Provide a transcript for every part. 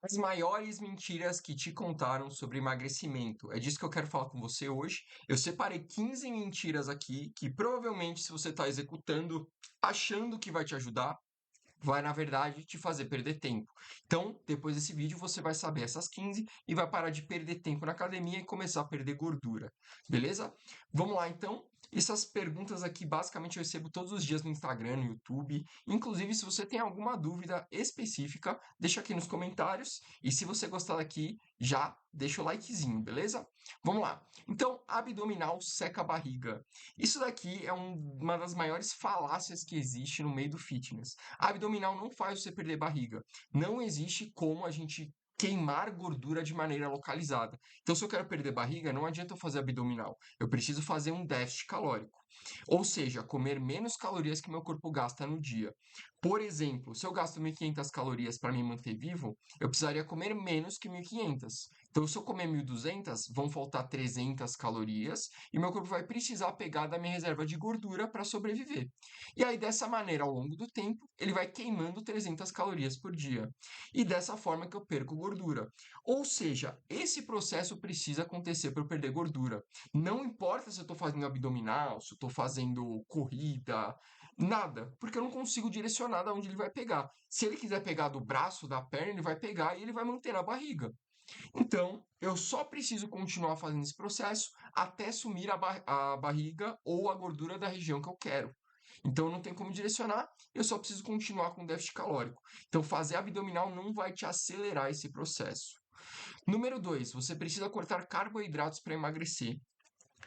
As maiores mentiras que te contaram sobre emagrecimento. É disso que eu quero falar com você hoje. Eu separei 15 mentiras aqui que provavelmente, se você está executando, achando que vai te ajudar, vai, na verdade, te fazer perder tempo. Então, depois desse vídeo, você vai saber essas 15 e vai parar de perder tempo na academia e começar a perder gordura. Beleza? Vamos lá, então. Essas perguntas aqui, basicamente, eu recebo todos os dias no Instagram, no YouTube. Inclusive, se você tem alguma dúvida específica, deixa aqui nos comentários. E se você gostar daqui, já deixa o likezinho, beleza? Vamos lá. Então, abdominal seca a barriga. Isso daqui é uma das maiores falácias que existe no meio do fitness. A abdominal não faz você perder barriga. Não existe como a gente queimar gordura de maneira localizada. Então, se eu quero perder barriga, não adianta eu fazer abdominal. Eu preciso fazer um déficit calórico. Ou seja, comer menos calorias que meu corpo gasta no dia. Por exemplo, se eu gasto 1.500 calorias para me manter vivo, eu precisaria comer menos que 1.500. Então, se eu comer 1.200, vão faltar 300 calorias e meu corpo vai precisar pegar da minha reserva de gordura para sobreviver. E aí, dessa maneira, ao longo do tempo, ele vai queimando 300 calorias por dia. E dessa forma que eu perco gordura. Ou seja, esse processo precisa acontecer para eu perder gordura. Não importa se eu estou fazendo abdominal, se eu estou fazendo corrida, nada, porque eu não consigo direcionar de onde ele vai pegar. Se ele quiser pegar do braço, da perna, ele vai pegar e ele vai manter na barriga. Então, eu só preciso continuar fazendo esse processo até sumir a barriga ou a gordura da região que eu quero. Então, não tem como direcionar, eu só preciso continuar com déficit calórico. Então, fazer abdominal não vai te acelerar esse processo. Número 2, você precisa cortar carboidratos para emagrecer.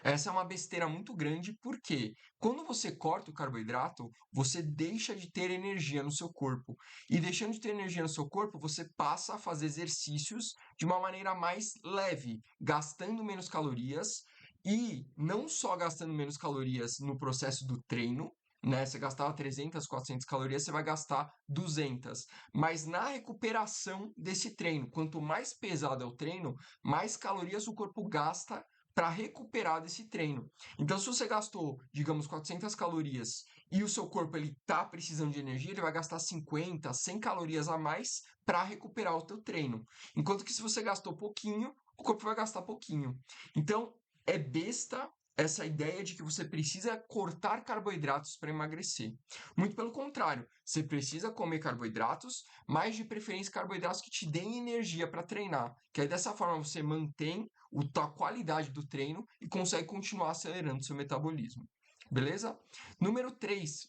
Essa é uma besteira muito grande, porque quando você corta o carboidrato, você deixa de ter energia no seu corpo. E deixando de ter energia no seu corpo, você passa a fazer exercícios de uma maneira mais leve, gastando menos calorias e não só gastando menos calorias no processo do treino, né? Você gastava 300, 400 calorias, você vai gastar 200. Mas na recuperação desse treino, quanto mais pesado é o treino, mais calorias o corpo gasta para recuperar desse treino. Então, se você gastou, digamos, 400 calorias e o seu corpo ele tá precisando de energia, ele vai gastar 50, 100 calorias a mais para recuperar o teu treino. Enquanto que se você gastou pouquinho, o corpo vai gastar pouquinho. Então, é besta essa ideia de que você precisa cortar carboidratos para emagrecer. Muito pelo contrário, você precisa comer carboidratos, mas de preferência carboidratos que te deem energia para treinar, que aí dessa forma você mantém a qualidade do treino e consegue continuar acelerando seu metabolismo. Beleza? Número 3,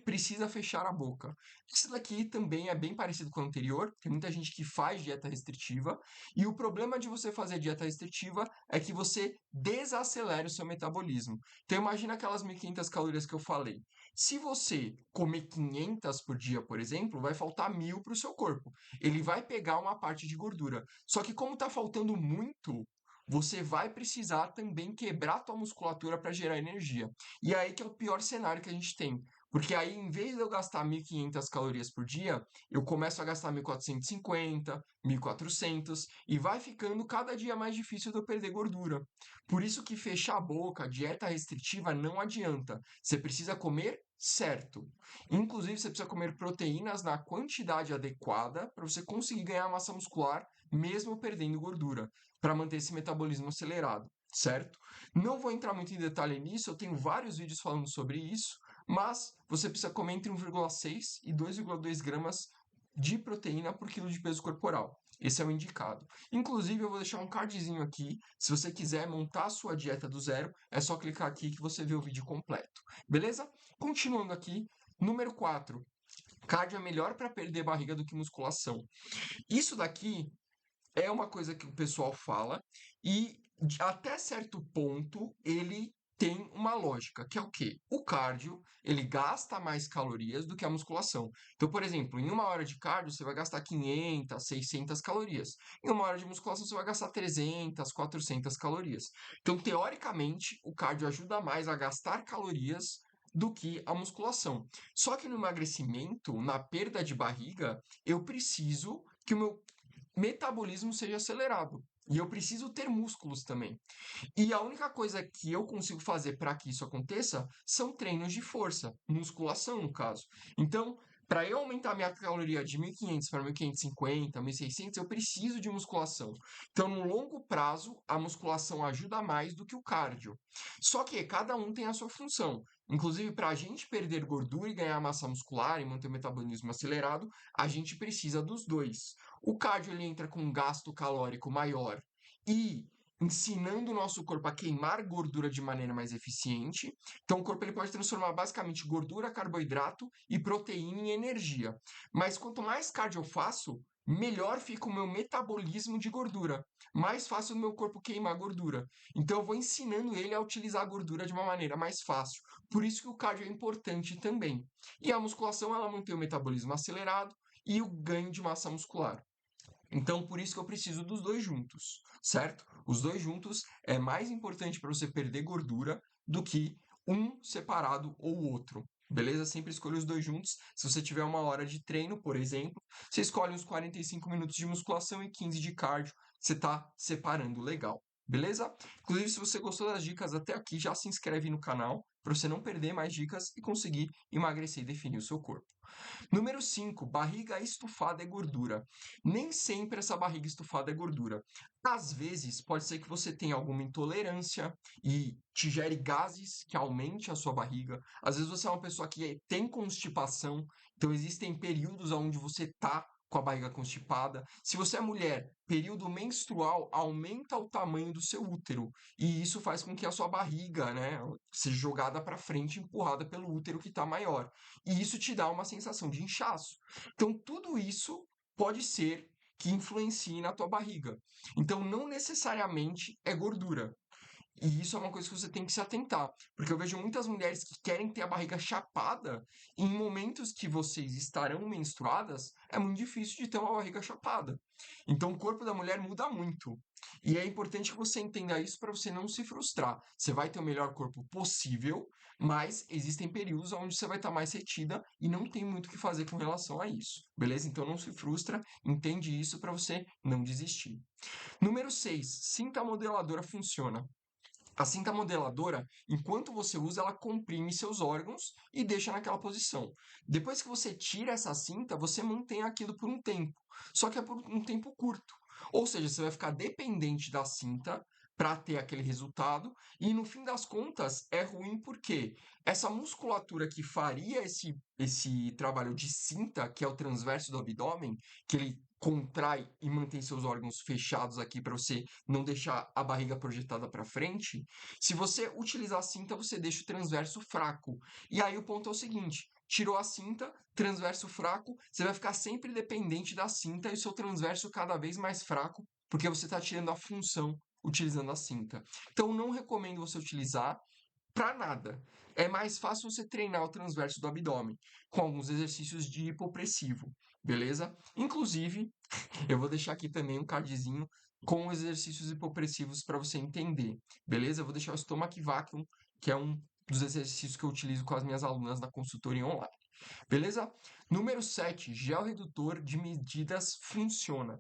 precisa fechar a boca. Isso daqui também é bem parecido com o anterior. Tem muita gente que faz dieta restritiva. E o problema de você fazer dieta restritiva é que você desacelera o seu metabolismo. Então, imagina aquelas 1.500 calorias que eu falei. Se você comer 500 por dia, por exemplo, vai faltar 1.000 para o seu corpo. Ele vai pegar uma parte de gordura. Só que como está faltando muito, você vai precisar também quebrar a tua musculatura para gerar energia. E aí que é o pior cenário que a gente tem. Porque aí, em vez de eu gastar 1.500 calorias por dia, eu começo a gastar 1.450, 1.400 e vai ficando cada dia mais difícil de eu perder gordura. Por isso que fechar a boca, dieta restritiva não adianta. Você precisa comer certo. Inclusive, você precisa comer proteínas na quantidade adequada para você conseguir ganhar massa muscular mesmo perdendo gordura, para manter esse metabolismo acelerado, certo? Não vou entrar muito em detalhe nisso, eu tenho vários vídeos falando sobre isso, mas você precisa comer entre 1,6 e 2,2 gramas de proteína por quilo de peso corporal. Esse é o indicado. Inclusive, eu vou deixar um cardzinho aqui. Se você quiser montar a sua dieta do zero, é só clicar aqui que você vê o vídeo completo. Beleza? Continuando aqui. Número 4. Cardio é melhor para perder barriga do que musculação. Isso daqui é uma coisa que o pessoal fala e até certo ponto ele tem uma lógica, que é o quê? O cardio, ele gasta mais calorias do que a musculação. Então, por exemplo, em uma hora de cardio, você vai gastar 500, 600 calorias. Em uma hora de musculação, você vai gastar 300, 400 calorias. Então, teoricamente, o cardio ajuda mais a gastar calorias do que a musculação. Só que no emagrecimento, na perda de barriga, eu preciso que o meu metabolismo seja acelerado. E eu preciso ter músculos também. E a única coisa que eu consigo fazer para que isso aconteça são treinos de força, musculação no caso. Então, Para eu aumentar minha caloria de 1.500 para 1.550, 1.600, eu preciso de musculação. Então, no longo prazo, a musculação ajuda mais do que o cardio. Só que cada um tem a sua função. Inclusive, para a gente perder gordura e ganhar massa muscular e manter o metabolismo acelerado, a gente precisa dos dois. O cardio ele entra com um gasto calórico maior e ensinando o nosso corpo a queimar gordura de maneira mais eficiente. Então, o corpo ele pode transformar basicamente gordura, carboidrato e proteína em energia. Mas quanto mais cardio eu faço, melhor fica o meu metabolismo de gordura. Mais fácil o meu corpo queimar gordura. Então, eu vou ensinando ele a utilizar a gordura de uma maneira mais fácil. Por isso que o cardio é importante também. E a musculação, ela mantém o metabolismo acelerado e o ganho de massa muscular. Então, por isso que eu preciso dos dois juntos, certo? Os dois juntos é mais importante para você perder gordura do que um separado ou o outro. Beleza? Sempre escolha os dois juntos. Se você tiver uma hora de treino, por exemplo, você escolhe uns 45 minutos de musculação e 15 de cardio. Você está separando legal. Beleza? Inclusive, se você gostou das dicas até aqui, já se inscreve no canal para você não perder mais dicas e conseguir emagrecer e definir o seu corpo. Número 5, barriga estufada é gordura. Nem sempre essa barriga estufada é gordura. Às vezes, pode ser que você tenha alguma intolerância e te gere gases que aumente a sua barriga. Às vezes você é uma pessoa que tem constipação, então existem períodos onde você está com a barriga constipada. Se você é mulher, período menstrual aumenta o tamanho do seu útero e isso faz com que a sua barriga, né, seja jogada para frente, empurrada pelo útero que está maior. E isso te dá uma sensação de inchaço. Então, tudo isso pode ser que influencie na tua barriga. Então, não necessariamente é gordura. E isso é uma coisa que você tem que se atentar, porque eu vejo muitas mulheres que querem ter a barriga chapada, e em momentos que vocês estarão menstruadas, é muito difícil de ter uma barriga chapada. Então o corpo da mulher muda muito. E é importante que você entenda isso para você não se frustrar. Você vai ter o melhor corpo possível, mas existem períodos onde você vai estar mais retida e não tem muito o que fazer com relação a isso. Beleza? Então não se frustra, entende isso para você não desistir. Número 6, cinta modeladora funciona. A cinta modeladora, enquanto você usa, ela comprime seus órgãos e deixa naquela posição. Depois que você tira essa cinta, você mantém aquilo por um tempo, só que é por um tempo curto. Ou seja, você vai ficar dependente da cinta para ter aquele resultado, e no fim das contas é ruim porque essa musculatura que faria esse trabalho de cinta, que é o transverso do abdômen, que ele contrai e mantém seus órgãos fechados aqui para você não deixar a barriga projetada para frente, se você utilizar a cinta, você deixa o transverso fraco. E aí o ponto é o seguinte: tirou a cinta, transverso fraco, você vai ficar sempre dependente da cinta e o seu transverso cada vez mais fraco, porque você está tirando a função utilizando a cinta. Então não recomendo você utilizar para nada. É mais fácil você treinar o transverso do abdômen com alguns exercícios de hipopressivo, beleza? Inclusive, eu vou deixar aqui também um cardzinho com exercícios hipopressivos para você entender, beleza? Eu vou deixar o Stomach Vacuum, que é um dos exercícios que eu utilizo com as minhas alunas na consultoria online, beleza? Número 7, gel redutor de medidas funciona.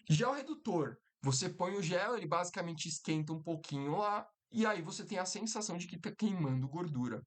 Gel redutor, você põe o gel, ele basicamente esquenta um pouquinho lá, e aí você tem a sensação de que está queimando gordura.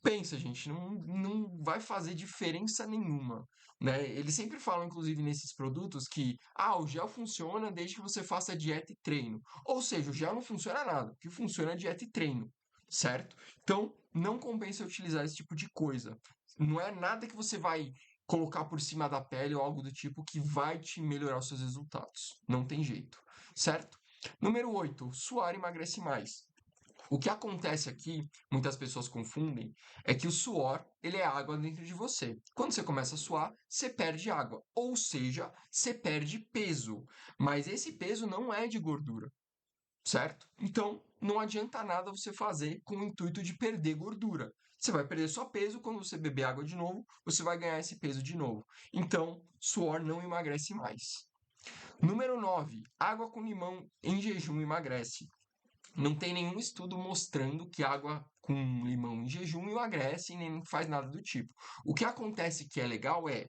Pensa, gente, não vai fazer diferença nenhuma, né? Eles sempre falam, inclusive, nesses produtos que, o gel funciona desde que você faça dieta e treino. Ou seja, o gel não funciona nada, o que funciona é dieta e treino, certo? Então, não compensa utilizar esse tipo de coisa. Não é nada que você vai colocar por cima da pele ou algo do tipo que vai te melhorar os seus resultados. Não tem jeito, certo? Número 8, suar emagrece mais. O que acontece aqui, muitas pessoas confundem, é que o suor, ele é água dentro de você. Quando você começa a suar, você perde água, ou seja, você perde peso. Mas esse peso não é de gordura, certo? Então, não adianta nada você fazer com o intuito de perder gordura. Você vai perder só peso, quando você beber água de novo, você vai ganhar esse peso de novo. Então, suor não emagrece mais. Número 9, água com limão em jejum emagrece. Não tem nenhum estudo mostrando que água com limão em jejum emagrece e nem faz nada do tipo. O que acontece que é legal é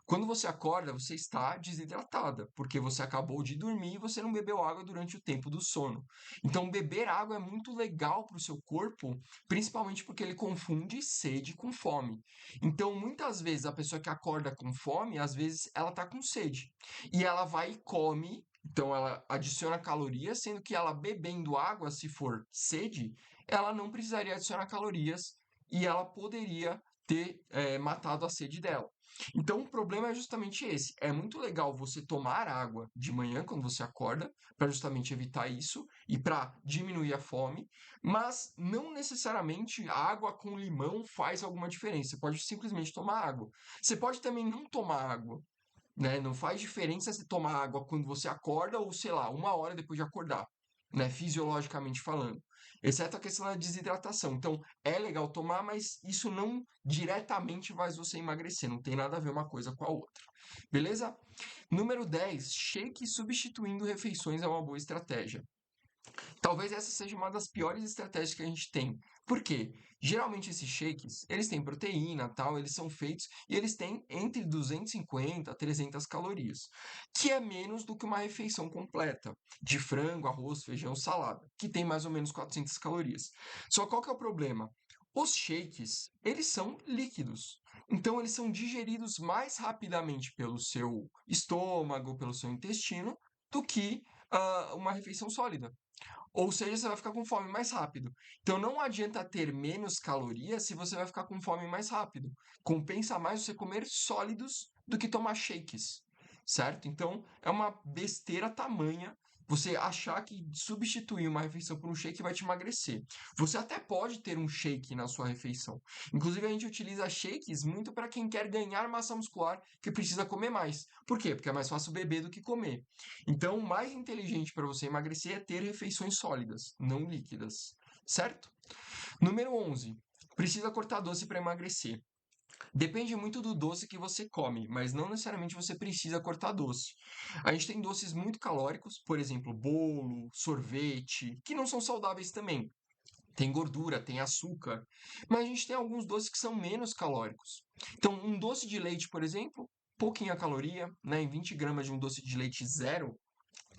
Quando você acorda, você está desidratada, porque você acabou de dormir e você não bebeu água durante o tempo do sono. Então, beber água é muito legal para o seu corpo, principalmente porque ele confunde sede com fome. Então, muitas vezes, a pessoa que acorda com fome, às vezes ela está com sede. E ela vai e come, então ela adiciona calorias, sendo que ela bebendo água, se for sede, ela não precisaria adicionar calorias e ela poderia ter matado a sede dela. Então, o problema é justamente esse. É muito legal você tomar água de manhã, quando você acorda, para justamente evitar isso e para diminuir a fome, mas não necessariamente a água com limão faz alguma diferença. Você pode simplesmente tomar água. Você pode também não tomar água, né? Não faz diferença se tomar água quando você acorda ou, sei lá, 1 hora depois de acordar, né? Fisiologicamente falando. Exceto a questão da desidratação. Então, é legal tomar, mas isso não diretamente faz você emagrecer. Não tem nada a ver uma coisa com a outra. Beleza? Número 10, shake substituindo refeições é uma boa estratégia. Talvez essa seja uma das piores estratégias que a gente tem. Por quê? Geralmente esses shakes, eles têm proteína, tal, eles são feitos e eles têm entre 250 a 300 calorias, que é menos do que uma refeição completa de frango, arroz, feijão, salada, que tem mais ou menos 400 calorias. Só qual que é o problema? Os shakes, eles são líquidos. Então eles são digeridos mais rapidamente pelo seu estômago, pelo seu intestino, do que uma refeição sólida. Ou seja, você vai ficar com fome mais rápido. Então não adianta ter menos calorias se você vai ficar com fome mais rápido. Compensa mais você comer sólidos do que tomar shakes, certo? Então é uma besteira tamanha você achar que substituir uma refeição por um shake vai te emagrecer. Você até pode ter um shake na sua refeição. Inclusive a gente utiliza shakes muito para quem quer ganhar massa muscular que precisa comer mais. Por quê? Porque é mais fácil beber do que comer. Então, o mais inteligente para você emagrecer é ter refeições sólidas, não líquidas, certo? Número 11. Precisa cortar doce para emagrecer. Depende muito do doce que você come, mas não necessariamente você precisa cortar doce. A gente tem doces muito calóricos, por exemplo, bolo, sorvete, que não são saudáveis também. Tem gordura, tem açúcar, mas a gente tem alguns doces que são menos calóricos. Então, um doce de leite, por exemplo, pouquinha caloria, né? Em 20 gramas de um doce de leite zero,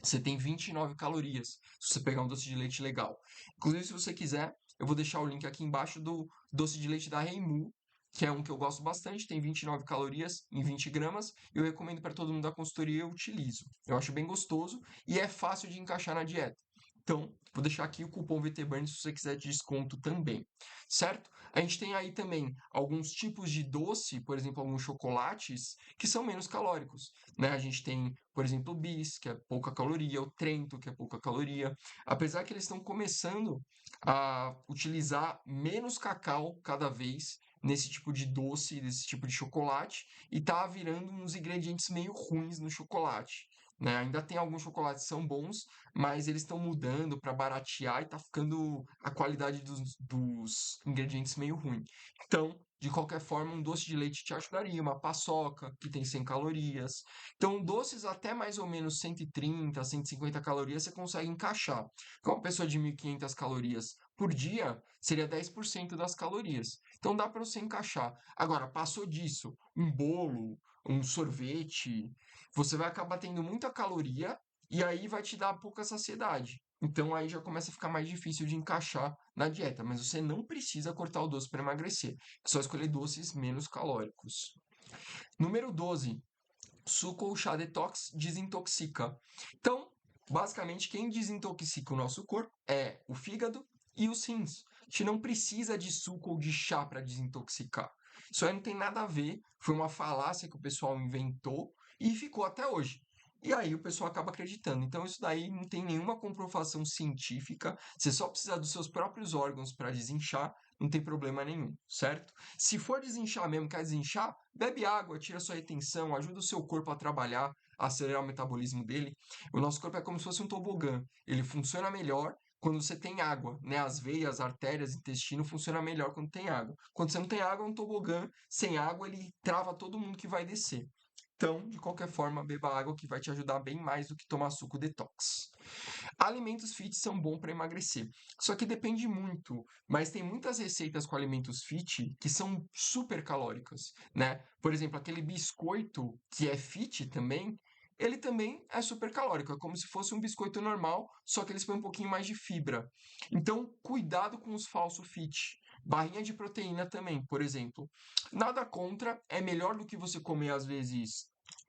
você tem 29 calorias, se você pegar um doce de leite legal. Inclusive, se você quiser, eu vou deixar o link aqui embaixo do doce de leite da Reimu, que é um que eu gosto bastante, tem 29 calorias em 20 gramas. Eu recomendo para todo mundo da consultoria, eu utilizo. Eu acho bem gostoso e é fácil de encaixar na dieta. Então, vou deixar aqui o cupom VTBurn se você quiser de desconto também, certo? A gente tem aí também alguns tipos de doce, por exemplo, alguns chocolates, que são menos calóricos, né? A gente tem, por exemplo, o Bis, que é pouca caloria, o Trento, que é pouca caloria. Apesar que eles estão começando a utilizar menos cacau cada vez nesse tipo de doce, nesse tipo de chocolate, e tá virando uns ingredientes meio ruins no chocolate. Né? Ainda tem alguns chocolates que são bons, mas eles estão mudando para baratear e tá ficando a qualidade dos ingredientes meio ruim. Então, de qualquer forma, um doce de leite te ajudaria, uma paçoca, que tem 100 calorias. Então, doces até mais ou menos 130, 150 calorias você consegue encaixar. Com uma pessoa de 1.500 calorias por dia, seria 10% das calorias. Então, dá para você encaixar. Agora, passou disso, um bolo, um sorvete, você vai acabar tendo muita caloria e aí vai te dar pouca saciedade. Então aí já começa a ficar mais difícil de encaixar na dieta, mas você não precisa cortar o doce para emagrecer. É só escolher doces menos calóricos. Número 12, suco ou chá detox desintoxica. Então, basicamente, quem desintoxica o nosso corpo é o fígado e os rins. A gente não precisa de suco ou de chá para desintoxicar. Isso aí não tem nada a ver, foi uma falácia que o pessoal inventou e ficou até hoje. E aí o pessoal acaba acreditando. Então isso daí não tem nenhuma comprovação científica. Você só precisa dos seus próprios órgãos para desinchar, não tem problema nenhum, certo? Se for desinchar mesmo, quer desinchar, bebe água, tira sua retenção, ajuda o seu corpo a trabalhar, a acelerar o metabolismo dele. O nosso corpo é como se fosse um tobogã. Ele funciona melhor quando você tem água, né? As veias, artérias, intestino funciona melhor quando tem água. Quando você não tem água, é um tobogã. Sem água, ele trava todo mundo que vai descer. Então, de qualquer forma, beba água que vai te ajudar bem mais do que tomar suco detox. Alimentos fit são bons para emagrecer, só que depende muito, mas tem muitas receitas com alimentos fit que são super calóricas, né? Por exemplo, aquele biscoito que é fit também, ele também é super calórico, é como se fosse um biscoito normal, só que eles põem um pouquinho mais de fibra. Então, cuidado com os falsos fit. Barrinha de proteína também, por exemplo. Nada contra, é melhor do que você comer às vezes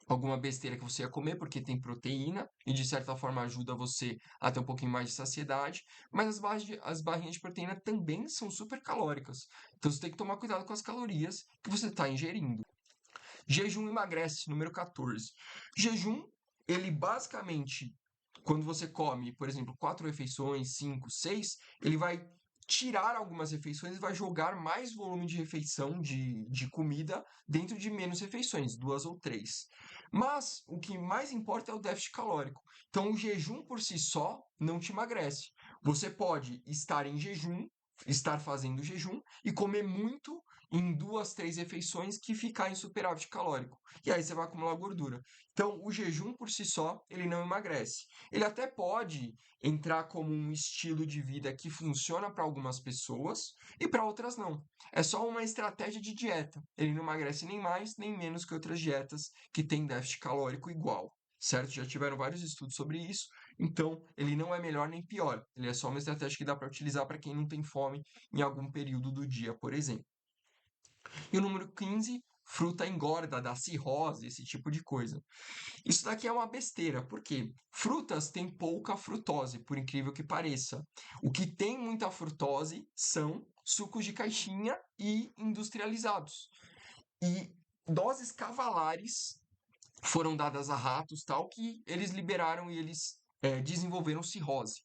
alguma besteira que você ia comer, porque tem proteína e de certa forma ajuda você a ter um pouquinho mais de saciedade, mas as barrinhas de proteína também são super calóricas. Então você tem que tomar cuidado com as calorias que você está ingerindo. Jejum emagrece, número 14. Jejum, ele basicamente, quando você come, por exemplo, 4 refeições, 5, 6, ele vai tirar algumas refeições e vai jogar mais volume de refeição, de comida, dentro de menos refeições, 2 ou 3. Mas o que mais importa é o déficit calórico. Então, o jejum por si só não te emagrece. Você pode estar em jejum, estar fazendo jejum e comer muito em 2, 3 refeições que ficar em superávit calórico. E aí você vai acumular gordura. Então, o jejum por si só, ele não emagrece. Ele até pode entrar como um estilo de vida que funciona para algumas pessoas e para outras não. É só uma estratégia de dieta. Ele não emagrece nem mais nem menos que outras dietas que têm déficit calórico igual. Certo? Já tiveram vários estudos sobre isso. Então, ele não é melhor nem pior. Ele é só uma estratégia que dá para utilizar para quem não tem fome em algum período do dia, por exemplo. E o número 15, fruta engorda, dá cirrose, esse tipo de coisa. Isso daqui é uma besteira, porque frutas têm pouca frutose, por incrível que pareça. O que tem muita frutose são sucos de caixinha e industrializados. E doses cavalares foram dadas a ratos, tal, que eles liberaram e eles desenvolveram cirrose.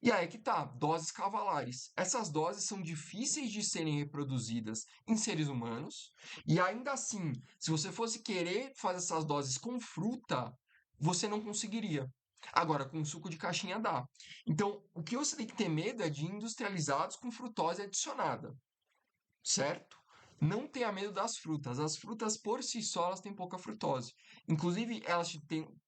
E aí que tá, doses cavalares. Essas doses são difíceis de serem reproduzidas em seres humanos, e ainda assim, se você fosse querer fazer essas doses com fruta, você não conseguiria. Agora, com suco de caixinha dá. Então, o que você tem que ter medo é de industrializados com frutose adicionada, certo? Não tenha medo das frutas. As frutas por si só elas têm pouca frutose. Inclusive, elas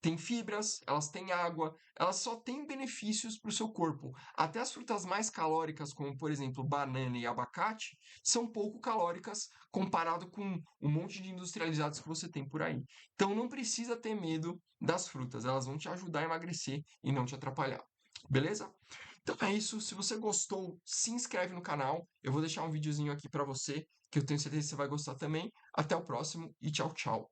têm fibras, elas têm água, elas só têm benefícios para o seu corpo. Até as frutas mais calóricas, como por exemplo banana e abacate, são pouco calóricas comparado com um monte de industrializados que você tem por aí. Então não precisa ter medo das frutas, elas vão te ajudar a emagrecer e não te atrapalhar. Beleza? Então é isso. Se você gostou, se inscreve no canal. Eu vou deixar um videozinho aqui para você, que eu tenho certeza que você vai gostar também. Até o próximo e tchau, tchau.